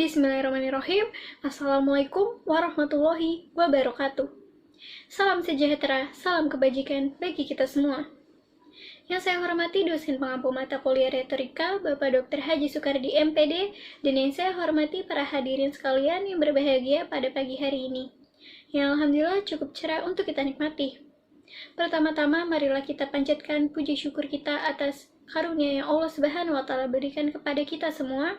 Bismillahirrahmanirrahim. Assalamualaikum warahmatullahi wabarakatuh. Salam sejahtera, salam kebajikan bagi kita semua. Yang saya hormati dosen pengampu mata kuliah retorika, Bapak Dr. Haji Sukardi MPD, dan yang saya hormati para hadirin sekalian yang berbahagia pada pagi hari ini. Yang alhamdulillah cukup cerah untuk kita nikmati. Pertama-tama, marilah kita panjatkan puji syukur kita atas karunia yang Allah Subhanahu wa Ta'ala berikan kepada kita semua,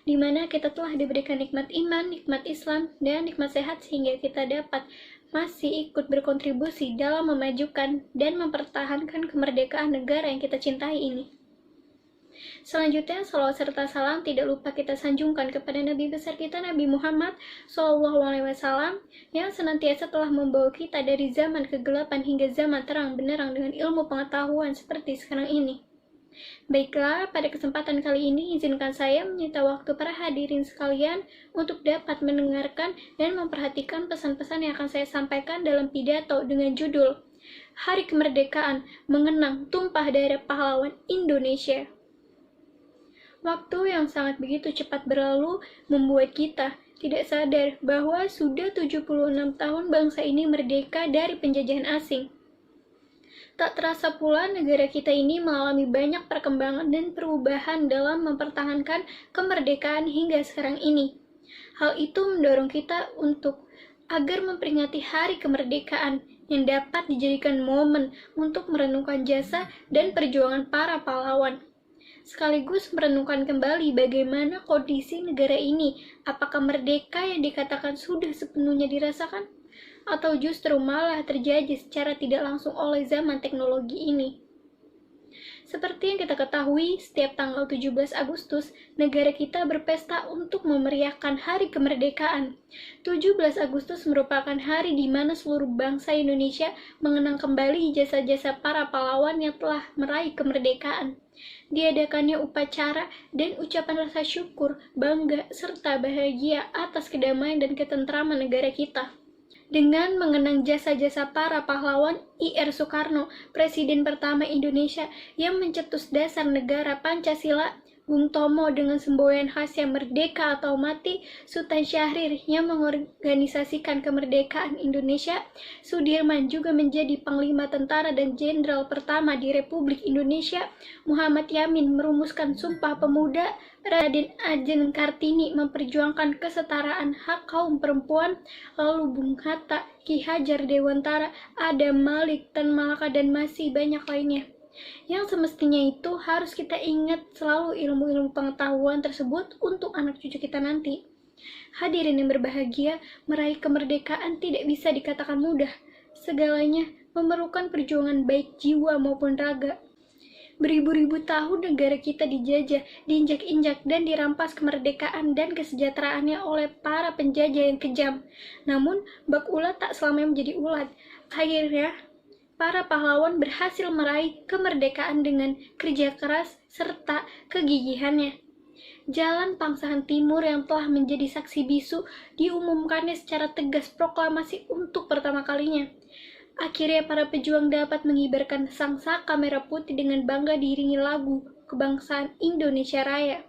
di mana kita telah diberikan nikmat iman, nikmat Islam, dan nikmat sehat sehingga kita dapat masih ikut berkontribusi dalam memajukan dan mempertahankan kemerdekaan negara yang kita cintai ini. Selanjutnya, salawat serta salam tidak lupa kita sanjungkan kepada Nabi besar kita Nabi Muhammad SAW yang senantiasa telah membawa kita dari zaman kegelapan hingga zaman terang benderang dengan ilmu pengetahuan seperti sekarang ini. Baiklah, pada kesempatan kali ini izinkan saya menyita waktu para hadirin sekalian untuk dapat mendengarkan dan memperhatikan pesan-pesan yang akan saya sampaikan dalam pidato dengan judul Hari Kemerdekaan Mengenang Tumpah Darah Pahlawan Indonesia. Waktu yang sangat begitu cepat berlalu membuat kita tidak sadar bahwa sudah 76 tahun bangsa ini merdeka dari penjajahan asing. Tak terasa pula negara kita ini mengalami banyak perkembangan dan perubahan dalam mempertahankan kemerdekaan hingga sekarang ini. Hal itu mendorong kita agar memperingati hari kemerdekaan yang dapat dijadikan momen untuk merenungkan jasa dan perjuangan para pahlawan. Sekaligus merenungkan kembali bagaimana kondisi negara ini, apakah merdeka yang dikatakan sudah sepenuhnya dirasakan? Atau justru malah terjadi secara tidak langsung oleh zaman teknologi ini. Seperti yang kita ketahui, setiap tanggal 17 Agustus, negara kita berpesta untuk memeriahkan Hari Kemerdekaan. 17 Agustus merupakan hari di mana seluruh bangsa Indonesia mengenang kembali jasa-jasa para pahlawan yang telah meraih kemerdekaan. Diadakannya upacara dan ucapan rasa syukur, bangga, serta bahagia atas kedamaian dan ketentraman negara kita. Dengan mengenang jasa-jasa para pahlawan I.R. Soekarno, Presiden pertama Indonesia yang mencetus dasar negara Pancasila, Bung Tomo dengan semboyan khasnya Merdeka atau Mati, Sultan Syahrir yang mengorganisasikan kemerdekaan Indonesia, Sudirman juga menjadi Panglima Tentara dan Jenderal pertama di Republik Indonesia, Muhammad Yamin merumuskan Sumpah Pemuda, Raden Ajeng Kartini memperjuangkan kesetaraan hak kaum perempuan, lalu Bung Hatta, Ki Hajar Dewantara, Adam Malik, Tan Malaka, dan masih banyak lainnya. Yang semestinya itu harus kita ingat selalu ilmu-ilmu pengetahuan tersebut untuk anak cucu kita nanti. Hadirin yang berbahagia, meraih kemerdekaan tidak bisa dikatakan mudah. Segalanya memerlukan perjuangan baik jiwa maupun raga. Beribu-ribu tahun negara kita dijajah, diinjak-injak, dan dirampas kemerdekaan dan kesejahteraannya oleh para penjajah yang kejam. Namun, bak ulat tak selamanya menjadi ulat. Akhirnya, para pahlawan berhasil meraih kemerdekaan dengan kerja keras serta kegigihannya. Jalan Pangsahan Timur yang telah menjadi saksi bisu diumumkannya secara tegas proklamasi untuk pertama kalinya. Akhirnya para pejuang dapat mengibarkan sangsaka merah putih dengan bangga diiringi lagu kebangsaan Indonesia Raya.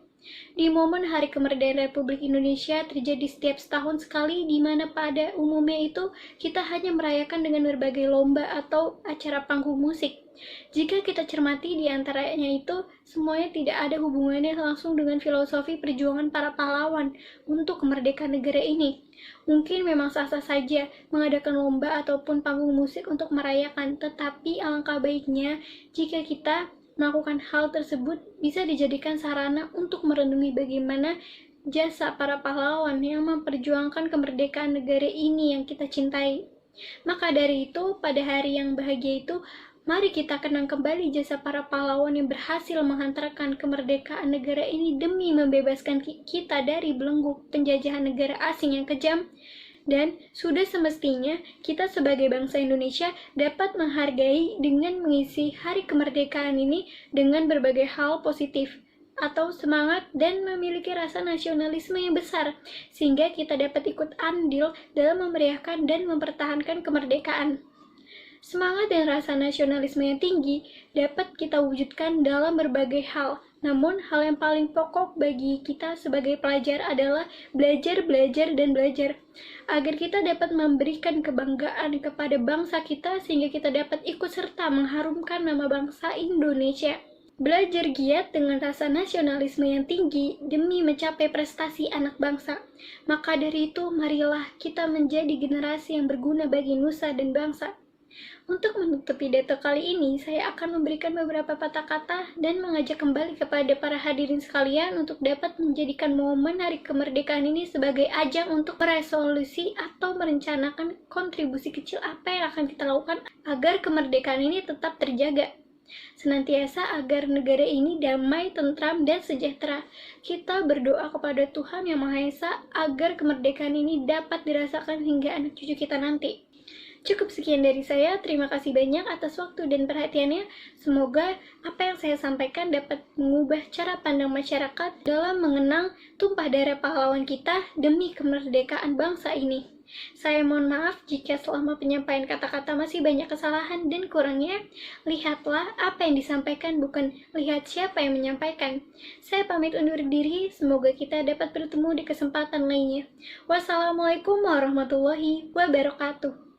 Di momen Hari Kemerdekaan Republik Indonesia terjadi setiap setahun sekali, di mana pada umumnya itu kita hanya merayakan dengan berbagai lomba atau acara panggung musik. Jika kita cermati di antaranya itu, semuanya tidak ada hubungannya langsung dengan filosofi perjuangan para pahlawan untuk kemerdekaan negara ini. Mungkin memang sah-sah saja mengadakan lomba ataupun panggung musik untuk merayakan, tetapi alangkah baiknya jika kita melakukan hal tersebut bisa dijadikan sarana untuk merenungi bagaimana jasa para pahlawan yang memperjuangkan kemerdekaan negara ini yang kita cintai. Maka dari itu, pada hari yang bahagia itu, mari kita kenang kembali jasa para pahlawan yang berhasil menghantarkan kemerdekaan negara ini demi membebaskan kita dari belenggu penjajahan negara asing yang kejam. Dan sudah semestinya kita sebagai bangsa Indonesia dapat menghargai dengan mengisi hari kemerdekaan ini dengan berbagai hal positif atau semangat dan memiliki rasa nasionalisme yang besar, sehingga kita dapat ikut andil dalam memeriahkan dan mempertahankan kemerdekaan. Semangat dan rasa nasionalisme yang tinggi dapat kita wujudkan dalam berbagai hal. Namun, hal yang paling pokok bagi kita sebagai pelajar adalah belajar, belajar, dan belajar. Agar kita dapat memberikan kebanggaan kepada bangsa kita sehingga kita dapat ikut serta mengharumkan nama bangsa Indonesia. Belajar giat dengan rasa nasionalisme yang tinggi demi mencapai prestasi anak bangsa. Maka dari itu, marilah kita menjadi generasi yang berguna bagi nusa dan bangsa. Untuk menutup pidato kali ini, saya akan memberikan beberapa patah kata dan mengajak kembali kepada para hadirin sekalian untuk dapat menjadikan momen hari kemerdekaan ini sebagai ajang untuk meresolusi atau merencanakan kontribusi kecil apa yang akan kita lakukan agar kemerdekaan ini tetap terjaga. Senantiasa agar negara ini damai, tentram, dan sejahtera. Kita berdoa kepada Tuhan Yang Maha Esa agar kemerdekaan ini dapat dirasakan hingga anak cucu kita nanti. Cukup sekian dari saya, terima kasih banyak atas waktu dan perhatiannya. Semoga apa yang saya sampaikan dapat mengubah cara pandang masyarakat dalam mengenang tumpah darah pahlawan kita demi kemerdekaan bangsa ini. Saya mohon maaf jika selama penyampaian kata-kata masih banyak kesalahan dan kurangnya. Lihatlah apa yang disampaikan, bukan lihat siapa yang menyampaikan. Saya pamit undur diri, semoga kita dapat bertemu di kesempatan lainnya. Wassalamualaikum warahmatullahi wabarakatuh.